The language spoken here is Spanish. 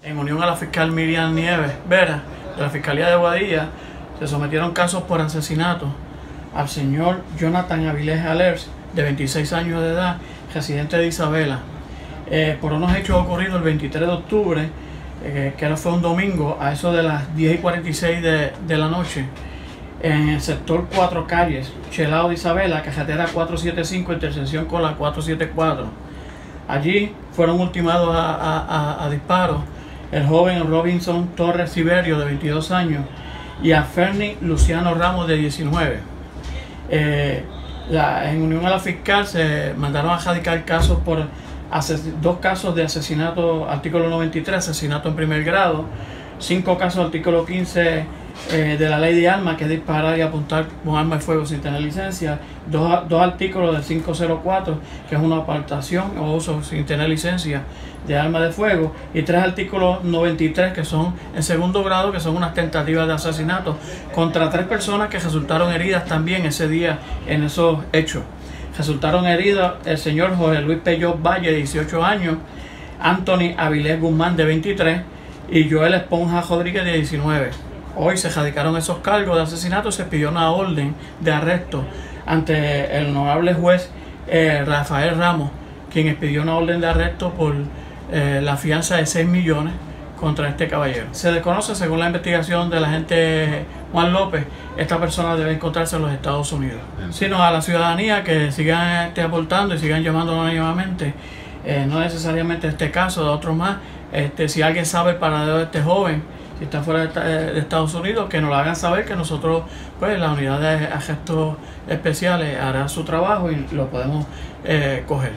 En unión a la fiscal Miriam Nieves Vera, de la Fiscalía de Aguadilla, se sometieron casos por asesinato al señor Jonathan Avilés Alers, de 26 años de edad, residente de Isabela, por unos hechos ocurridos el 23 de octubre, que fue un domingo, a eso de las 10:46 de la noche, en el sector 4 Calles, Chelao de Isabela, carretera 475, intersección con la 474. Allí fueron ultimados a disparos el joven Robinson Torres Siberio, de 22 años, y a Fernie Luciano Ramos, de 19. En unión a la fiscal se mandaron a radicar casos por dos casos de asesinato, artículo 93, asesinato en primer grado, 5 casos, artículo 15 de la ley de armas, que es disparar y apuntar con arma de fuego sin tener licencia, dos artículos del 504, que es una apartación o uso sin tener licencia de arma de fuego, y 3 artículos 93, que son en segundo grado, que son unas tentativas de asesinato contra 3 personas que resultaron heridas también ese día en esos hechos. Resultaron heridos el señor Jorge Luis Peyot Valle, de 18 años, Anthony Avilés Guzmán, de 23, y Joel Esponja Rodríguez, de 19. Hoy se radicaron esos cargos de asesinato. Se pidió una orden de arresto ante el honorable juez Rafael Ramos, quien expidió una orden de arresto por la fianza de 6 millones contra este caballero. Se desconoce, según la investigación del agente Juan López, esta persona debe encontrarse en los Estados Unidos. Sino a la ciudadanía que sigan aportando y sigan llamando anónimamente, no necesariamente este caso, de otros más. Si alguien sabe el paradero de este joven, si está fuera de Estados Unidos, que nos lo hagan saber, que nosotros, pues la unidad de agentes especiales hará su trabajo y lo podemos coger.